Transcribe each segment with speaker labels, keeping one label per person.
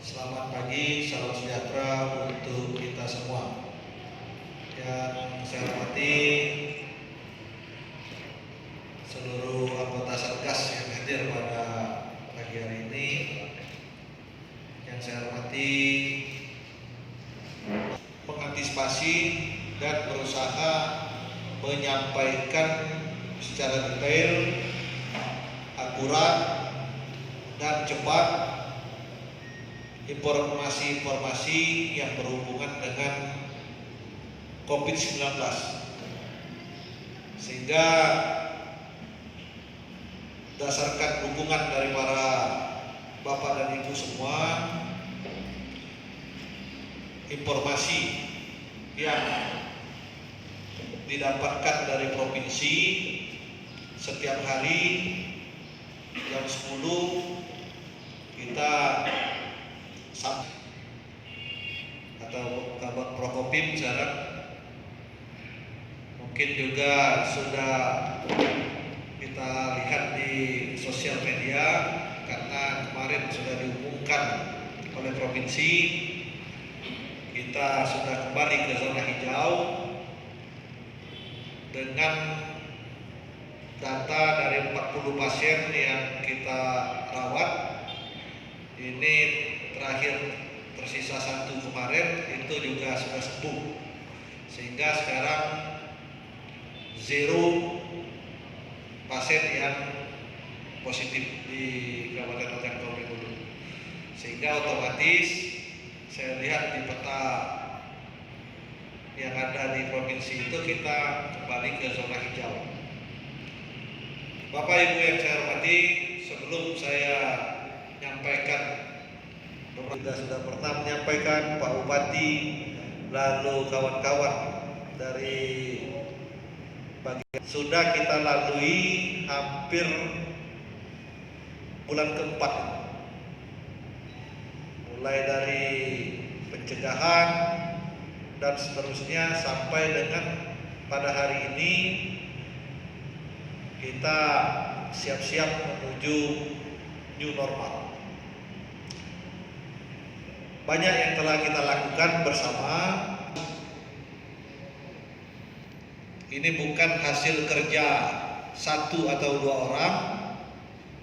Speaker 1: Selamat pagi, salam sejahtera untuk kita semua. Yang saya hormati seluruh anggota Satgas yang hadir pada pagi hari ini. Yang saya hormati mengantisipasi dan berusaha menyampaikan secara detail, akurat, dan cepat informasi-informasi yang berhubungan dengan COVID-19, sehingga berdasarkan dukungan dari para bapak dan ibu semua, informasi yang didapatkan dari provinsi setiap hari jam 10 kita atau kabar Prokopim sekarang mungkin juga sudah kita lihat di sosial media, karena kemarin sudah diumumkan oleh provinsi kita sudah kembali ke zona hijau dengan data dari 40 pasien yang kita rawat. Ini terakhir tersisa 1 kemarin, itu juga sudah sembuh, sehingga sekarang 0 pasien yang positif di Kabupaten Ogan Komering. Sehingga otomatis saya lihat di peta yang ada di provinsi itu kita kembali ke zona hijau. Bapak Ibu yang saya hormati, sebelum saya menyampaikan, kita sudah pernah menyampaikan, Pak Bupati lalu kawan-kawan dari bagian sudah kita lalui hampir bulan keempat, mulai dari pencegahan dan seterusnya sampai dengan pada hari ini kita siap-siap menuju new normal. Banyak yang telah kita lakukan bersama. Ini bukan hasil kerja 1 atau 2 orang.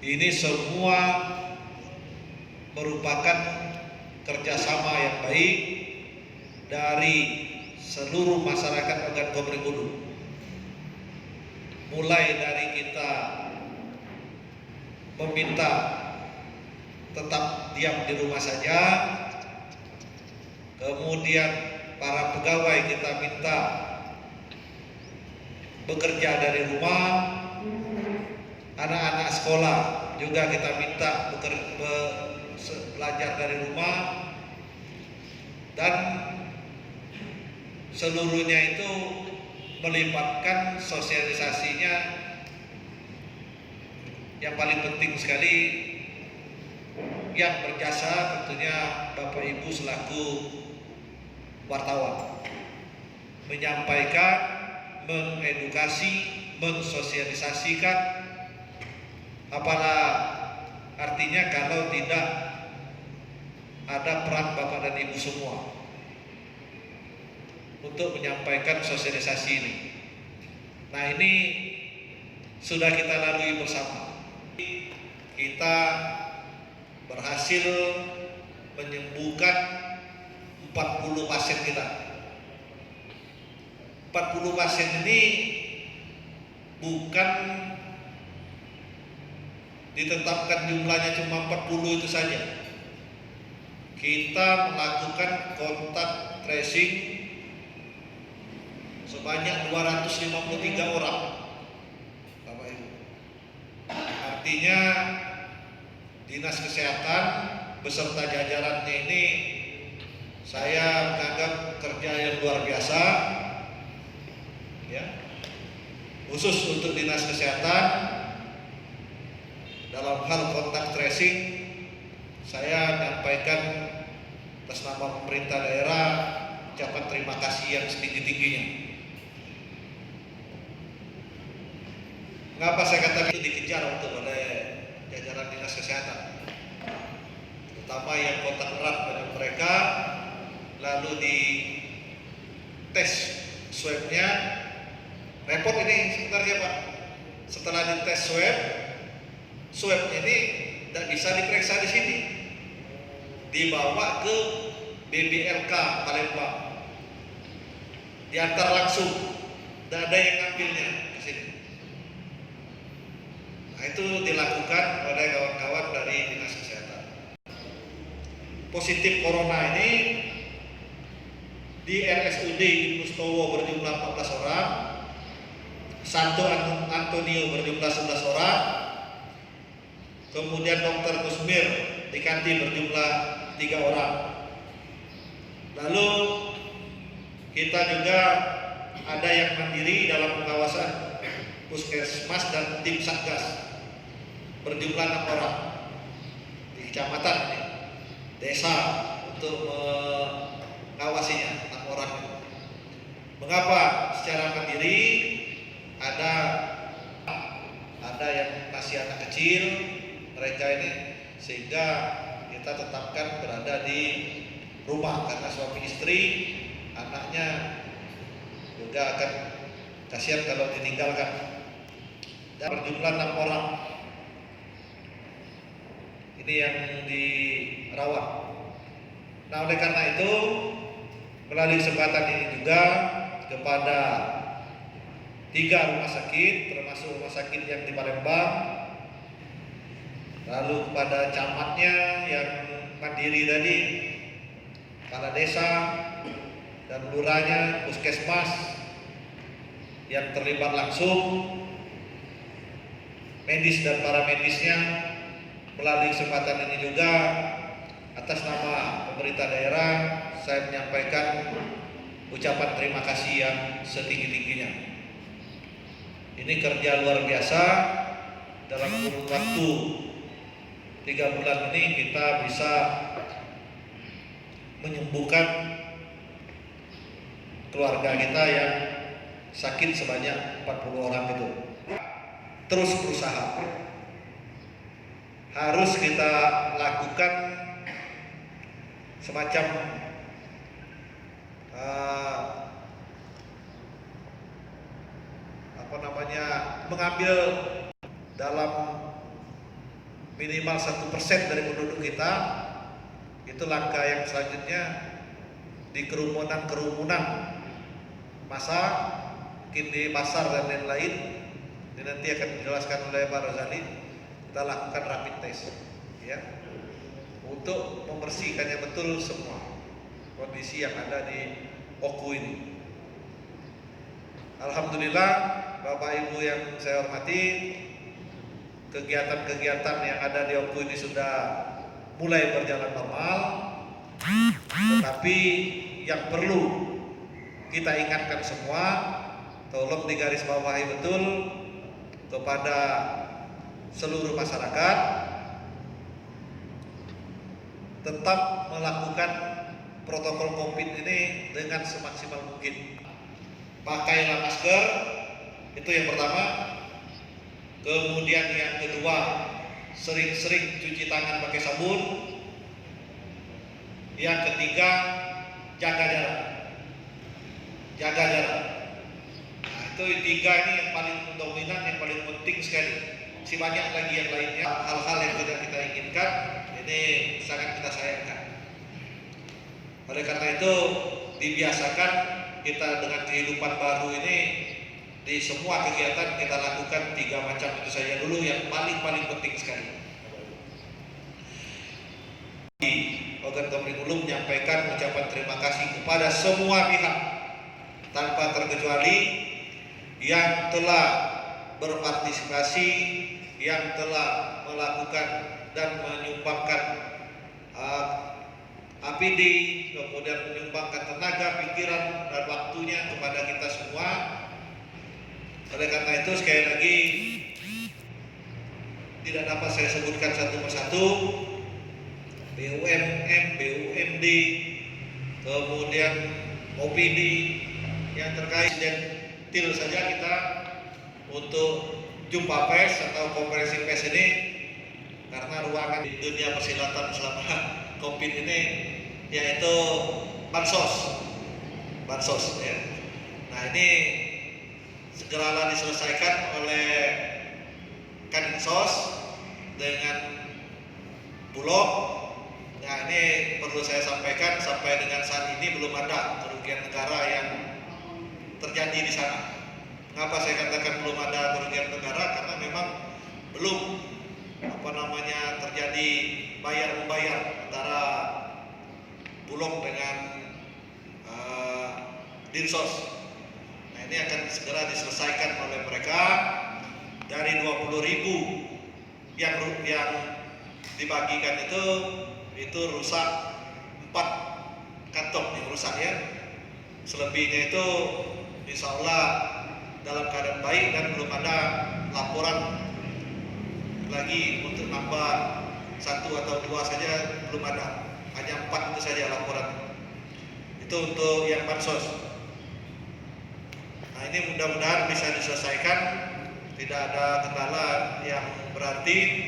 Speaker 1: Ini semua merupakan kerjasama yang baik dari seluruh masyarakat Ogan Komering Ulu. Mulai dari kita meminta tetap diam di rumah saja, kemudian para pegawai kita minta bekerja dari rumah, anak-anak sekolah juga kita minta belajar dari rumah, dan seluruhnya itu melibatkan sosialisasinya. Yang paling penting sekali yang berjasa tentunya Bapak Ibu selaku wartawan, menyampaikan, mengedukasi, mensosialisasikan. Apalah artinya kalau tidak ada peran Bapak dan Ibu semua untuk menyampaikan sosialisasi ini. Nah, ini sudah kita lalui bersama. Kita berhasil menyembuhkan 40 pasien kita. 40 pasien ini bukan ditetapkan jumlahnya cuma 40 itu saja. Kita melakukan kontak tracing sebanyak 253 orang, Bapak Ibu. Artinya Dinas Kesehatan beserta jajarannya ini saya menganggap kerja yang luar biasa, ya. Khusus untuk Dinas Kesehatan dalam hal kontak tracing, saya menyampaikan atas nama pemerintah daerah ucapan terima kasih yang setinggi-tingginya. Mengapa saya katakan itu dikejar untuk oleh jajaran Dinas Kesehatan? terutama yang kontak erat dengan mereka, lalu di tes swabnya. Repot ini sebenarnya Pak, setelah di tes swabnya ini tidak bisa diperiksa di sini, dibawa ke BBLK Palembang, diantar langsung, tidak ada yang ngambilnya di sini. Nah, itu dilakukan oleh kawan-kawan dari Dinas Kesehatan. Positif corona ini di RSUD Ibnu Sutowo berjumlah 14 orang, Santo Antonio berjumlah 11 orang, kemudian Dr. Kusmir di Kanti berjumlah 3 orang. Lalu kita juga ada yang mandiri dalam pengawasan Puskesmas dan tim Satgas berjumlah 6 orang di kecamatan ini, desa untuk mengawasinya 6 orang. Mengapa secara mandiri? Ada yang masih anak kecil mereka ini, sehingga kita tetapkan berada di rumah karena suami istri, anaknya juga akan kasihan kalau ditinggalkan. Dan berjumlah 6 orang ini yang dirawat. Nah, oleh karena itu melalui kesempatan ini juga kepada 3 rumah sakit, termasuk rumah sakit yang di Palembang, lalu kepada camatnya yang mandiri tadi, kepala desa dan lurahnya, puskesmas yang terlibat langsung, medis dan para medisnya. Melalui kesempatan ini juga atas nama pemerintah daerah saya menyampaikan ucapan terima kasih yang setinggi-tingginya. Ini kerja luar biasa, dalam kurun waktu 3 bulan ini kita bisa menyembuhkan keluarga kita yang sakit sebanyak 40 orang itu. Terus berusaha, harus kita lakukan semacam mengambil dalam minimal 1% dari penduduk kita. Itu langkah yang selanjutnya di kerumunan massa, mungkin di pasar dan lain-lain. Ini nanti akan dijelaskan oleh Pak Rozali. Kita lakukan rapid test, ya, untuk membersihkannya betul semua kondisi yang ada di Oku ini. Alhamdulillah, Bapak Ibu yang saya hormati, kegiatan-kegiatan yang ada di Oku ini sudah mulai berjalan normal. Tetapi yang perlu kita ingatkan semua, tolong digarisbawahi betul kepada seluruh masyarakat, tetap melakukan protokol COVID ini dengan semaksimal mungkin. Pakailah masker, itu yang pertama. Kemudian yang kedua, sering-sering cuci tangan pakai sabun. Yang ketiga, jaga jarak. Nah, itu 3 ini yang paling dominan, yang paling penting sekali. Si banyak lagi yang lainnya, hal-hal yang tidak kita inginkan, ini sangat kita sayangkan. Oleh karena itu, dibiasakan kita dengan kehidupan baru ini, di semua kegiatan kita lakukan 3 macam itu saja dulu yang paling penting sekali. Organ Kominulum menyampaikan ucapan terima kasih kepada semua pihak tanpa terkecuali yang telah berpartisipasi, yang telah melakukan dan menyumbangkan APD, kemudian menyumbangkan tenaga, pikiran, dan waktunya kepada kita semua. Oleh karena itu, sekali lagi tidak dapat saya sebutkan satu persatu. BUMN, BUMD, kemudian OPD yang terkait dan til saja kita untuk jumpa pers atau konferensi pers ini, karena ruangan di dunia persilatan selama COVID ini, yaitu bansos ya. Nah ini segeralah diselesaikan oleh Kadinsos dengan Bulog. Nah ini perlu saya sampaikan, sampai dengan saat ini belum ada kerugian negara yang terjadi di sana. Mengapa saya katakan belum ada kerugian negara? Karena memang belum terjadi bayar-membayar antara Bulog dengan Dinsos. Nah ini akan segera diselesaikan oleh mereka. Dari 20.000 yang dibagikan itu rusak 4 kantong yang rusak ya. Selebihnya itu insya Allah dalam keadaan baik dan belum ada laporan lagi untuk nambah 1 atau 2 saja, belum ada, hanya 4 itu saja laporan. Itu untuk yang bansos. Nah ini mudah-mudahan bisa diselesaikan, tidak ada kendala yang berarti.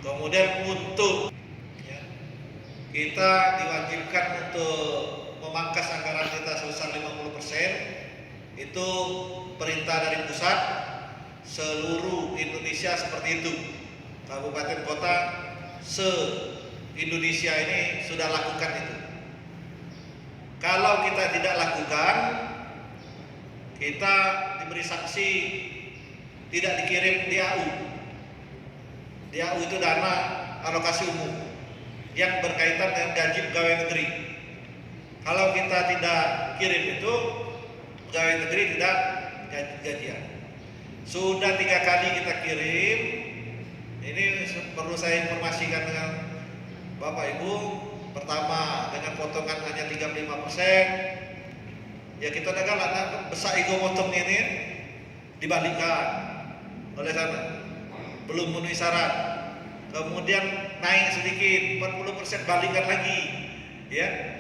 Speaker 1: Kemudian untuk kita diwajibkan untuk memangkas anggaran kita sebesar 50%. Itu perintah dari pusat. Seluruh Indonesia seperti itu. Kabupaten kota se-Indonesia ini sudah lakukan itu. Kalau kita tidak lakukan, kita diberi sanksi, tidak dikirim DAU. DAU itu dana alokasi umum yang berkaitan dengan gaji pegawai negeri. Kalau kita tidak kirim itu, pegawai negeri tidak gajian. Sudah 3 kali kita kirim. Ini perlu saya informasikan dengan Bapak Ibu. Pertama dengan potongan hanya 35%. Ya kita udah galak, besar ego motong ini dibalikkan oleh sana. Belum memenuhi syarat. Kemudian naik sedikit 40%, balikan lagi. Ya.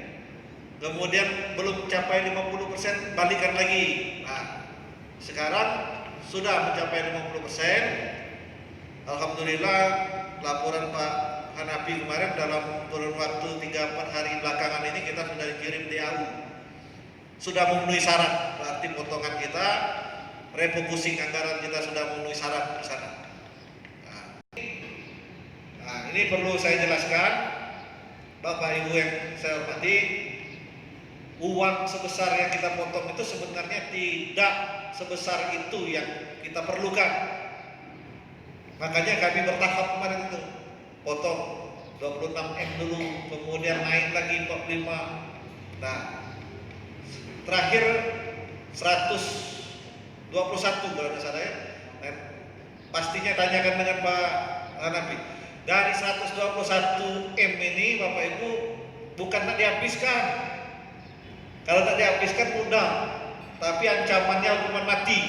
Speaker 1: Kemudian belum mencapai 50%, balikan lagi. Nah, sekarang sudah mencapai 50%. Alhamdulillah laporan Pak Hanafi kemarin dalam kurun waktu 3-4 hari belakangan ini kita sudah dikirim DAU. Sudah memenuhi syarat, berarti potongan kita, refocusing anggaran kita sudah memenuhi syarat di sana. Nah, ini perlu saya jelaskan, Bapak Ibu yang saya hormati, uang sebesar yang kita potong itu sebenarnya tidak sebesar itu yang kita perlukan. Makanya kami bertahap kemarin itu, potong 26M dulu, kemudian naik lagi 45. Nah, terakhir 121 kalau tidak salah ya. Nah, pastinya tanyakan dengan Pak Hanafi. Dari 121M ini Bapak Ibu bukan tak dihabiskan. Kalau tak dihabiskan mudah, tapi ancamannya hukuman mati.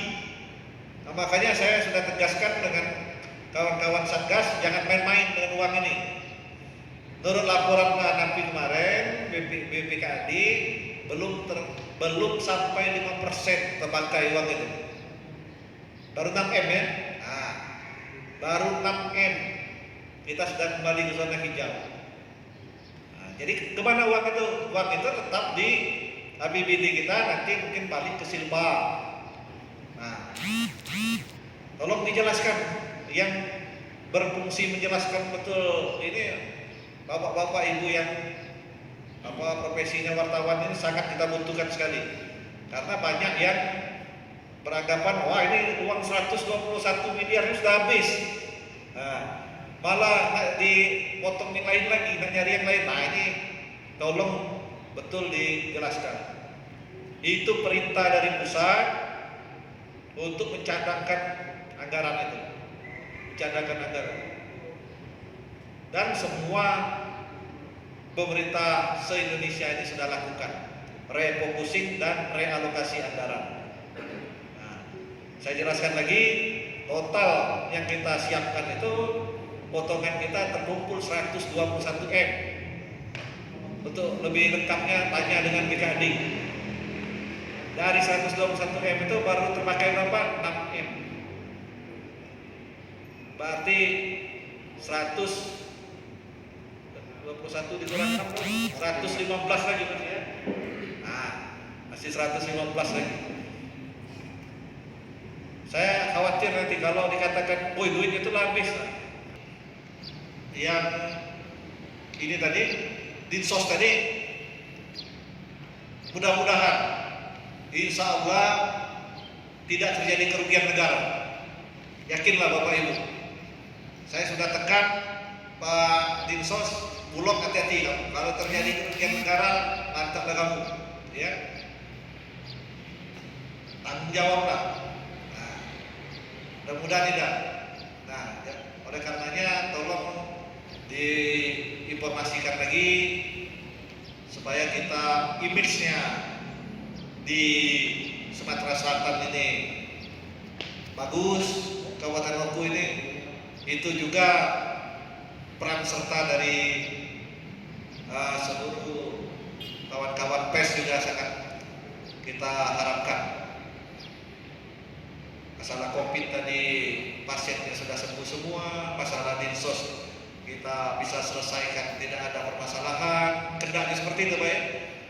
Speaker 1: Nah, makanya saya sudah tegaskan dengan kawan-kawan Satgas, jangan main-main dengan uang ini. Menurut laporan Pak Hanafi kemarin, BPKAD belum sampai 5% terpakai uang itu. Baru 6M ya. Nah, baru 6M. Kita sudah kembali ke zona hijau. Nah, jadi kemana uang itu? Uang itu tetap di APBD kita, nanti mungkin balik ke Silpa. Nah, tolong dijelaskan yang berfungsi menjelaskan betul ini. Bapak-bapak ibu yang profesinya wartawan ini sangat kita butuhkan sekali, karena banyak yang beranggapan wah ini uang 121 miliar sudah habis. Nah, malah dipotong yang lain lagi, nyari yang lain. Nah ini tolong betul dijelaskan. Itu perintah dari pusat untuk mencadangkan anggaran itu, mencadangkan anggaran. Dan semua pemerintah se-Indonesia ini sudah lakukan refocusing dan realokasi anggaran. Nah, saya jelaskan lagi, total yang kita siapkan itu potongan kita terkumpul 121M. Untuk lebih lengkapnya tanya dengan BKD. Dari 121M itu baru terpakai berapa? 6M. Berarti 21 dikurang 6, 115 lagi berarti ya. Nah, masih 115 lagi. Saya khawatir nanti kalau dikatakan, "Woi, duit itu habis." Yang ini tadi, Dinsos tadi, mudah-mudahan, insya Allah tidak terjadi kerugian negara. Yakinlah Bapak Ibu. Saya sudah tekan Pak Dinsos, Bulog hati-hati kamu. Kalau terjadi kerugian negara, mantaplah kamu, ya. Tanggung jawablah. Nah, mudah-mudahan tidak. Nah, ya, oleh karenanya tolong diinformasikan lagi supaya kita image-nya di Sumatera Selatan ini bagus. Kabupaten Oku ini itu juga peran serta dari seluruh kawan-kawan pers juga sangat kita harapkan. Masalah COVID tadi pasiennya sudah sembuh semua, masalah Dinsos kita bisa selesaikan, tidak ada permasalahan. Kendali seperti itu Pak ya.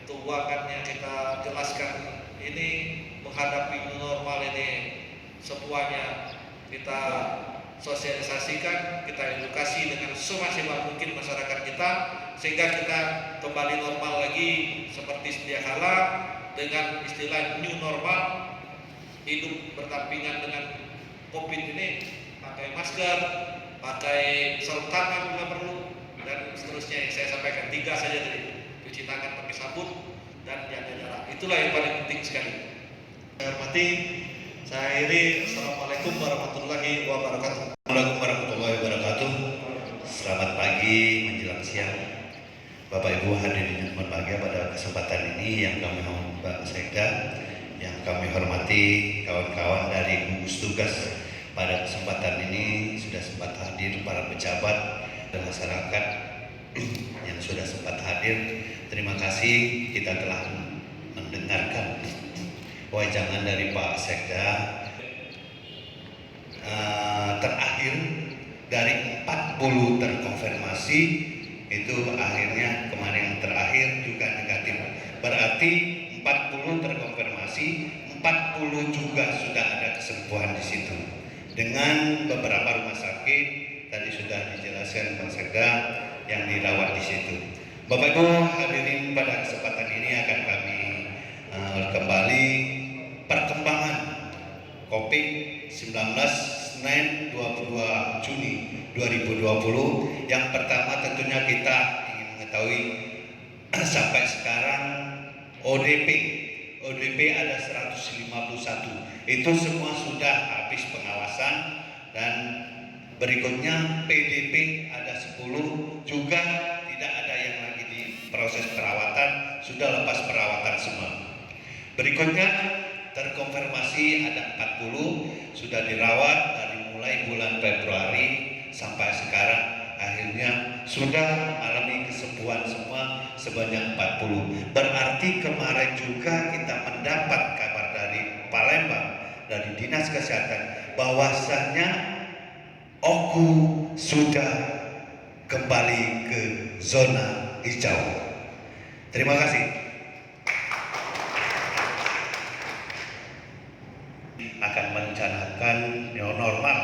Speaker 1: Keuangannya kita jelaskan, ini menghadapi new normal ini semuanya kita sosialisasikan, kita edukasi dengan semaksimal mungkin masyarakat kita sehingga kita kembali normal lagi seperti sedia kala dengan istilah new normal, hidup berdampingan dengan COVID ini, pakai masker, pakai sarung tangan bila perlu, dan seterusnya yang saya sampaikan 3 saja tadi, cuci tangan pakai sabun dan jaga jarak. Itulah yang paling penting sekali. Saya hormati, saya akhiri. Assalamualaikum warahmatullahi wabarakatuh.
Speaker 2: Assalamualaikum warahmatullahi wabarakatuh. Selamat pagi menjelang siang, Bapak Ibu hadirin yang berbahagia. Pada kesempatan ini yang kami hormati Pak Sekda, yang kami hormati kawan-kawan dari gugus tugas, pada kesempatan ini sudah sempat hadir para pejabat dan masyarakat yang sudah sempat hadir. Terima kasih, kita telah mendengarkan wajangan dari Pak Sekda. Terakhir dari 40 terkonfirmasi itu akhirnya kemarin yang terakhir juga negatif. Berarti 40 terkonfirmasi, 40 juga sudah ada kesembuhan di situ. Dengan beberapa rumah sakit tadi sudah dijelaskan Pak Sekda yang dirawat di situ. Bapak Ibu hadirin, pada kesempatan ini akan kami kembali perkembangan COVID-19 Senin 22 Juni 2020. Yang pertama tentunya kita ingin mengetahui sampai sekarang ODP ada 151. Itu semua sudah habis pengawasan, dan berikutnya PDP ada 10, juga tidak ada yang lagi di proses perawatan, sudah lepas perawatan semua. Berikutnya terkonfirmasi ada 40 sudah dirawat dari mulai bulan Februari sampai sekarang, akhirnya sudah mengalami kesembuhan semua sebanyak 40. Berarti kemarin juga kita mendapat kabar dari Palembang, dari Dinas Kesehatan, bahwasannya Oku sudah kembali ke zona hijau. Terima kasih. Akan merencanakan new normal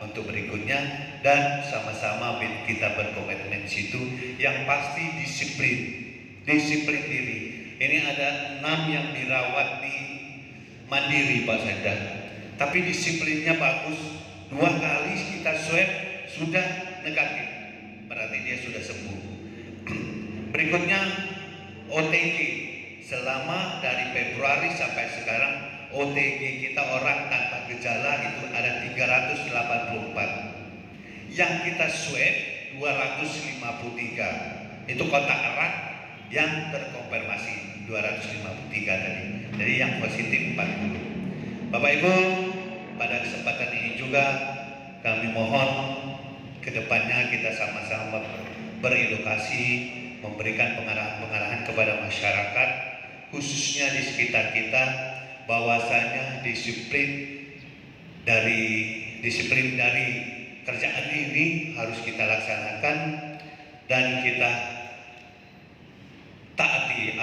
Speaker 2: untuk berikutnya, dan sama-sama kita berkomitmen di situ. Yang pasti disiplin diri. Ini ada 6 yang dirawat di Mandiri Pak Sekda, tapi disiplinnya bagus. 2 kali kita swab sudah negatif, berarti dia sudah sembuh. Berikutnya OTG, selama dari Februari sampai sekarang OTG kita orang tanpa gejala itu ada 384. Yang kita swab 253. Itu kontak erat yang terkonfirmasi 253 tadi. Jadi yang positif 40. Bapak Ibu, pada kesempatan ini juga kami mohon kedepannya kita sama-sama beredukasi, memberikan pengarahan-pengarahan kepada masyarakat, khususnya di sekitar kita, bahwasanya disiplin dari kerjaan ini harus kita laksanakan, dan kita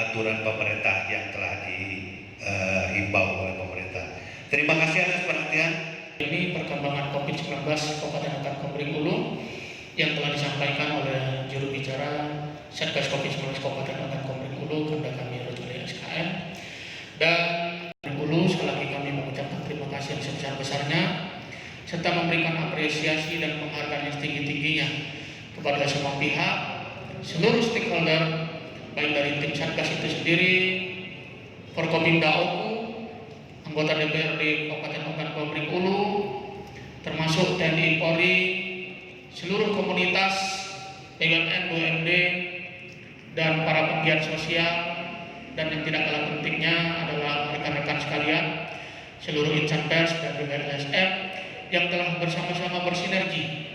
Speaker 2: aturan pemerintah yang telah dihimbau oleh pemerintah. Terima kasih atas perhatian.
Speaker 3: Ini perkembangan COVID-19 Kabupaten Ogan Komering Ulu yang telah disampaikan oleh juru bicara Satgas COVID-19 Kabupaten Ogan Komering Ulu, kepada kami Rojali SKM. Dan Ulu, sekali lagi kami mengucapkan terima kasih yang sebesar-besarnya serta memberikan apresiasi dan penghargaan yang setinggi-tingginya kepada semua pihak, seluruh stakeholder, baik dari tim Satgas itu sendiri, Forkopimda Oku, anggota DPRD Kabupaten Ogan Komering Ulu, termasuk TNI Polri, seluruh komunitas, BUMN, BUMD, dan para penggiat sosial, dan yang tidak kalah pentingnya adalah rekan-rekan sekalian, seluruh insan pers dan juga LSM yang telah bersama-sama bersinergi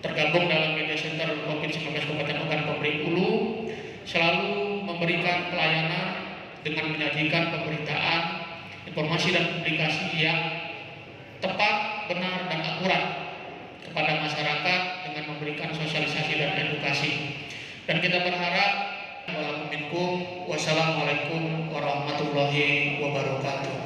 Speaker 3: tergabung dalam Media Center COVID-19 Kabupaten Ogan Komering Ulu, selalu memberikan pelayanan dengan menyajikan pemberitaan, informasi dan publikasi yang tepat, benar, dan akurat kepada masyarakat dengan memberikan sosialisasi dan edukasi. Dan kita berharap, wassalamualaikum warahmatullahi wabarakatuh.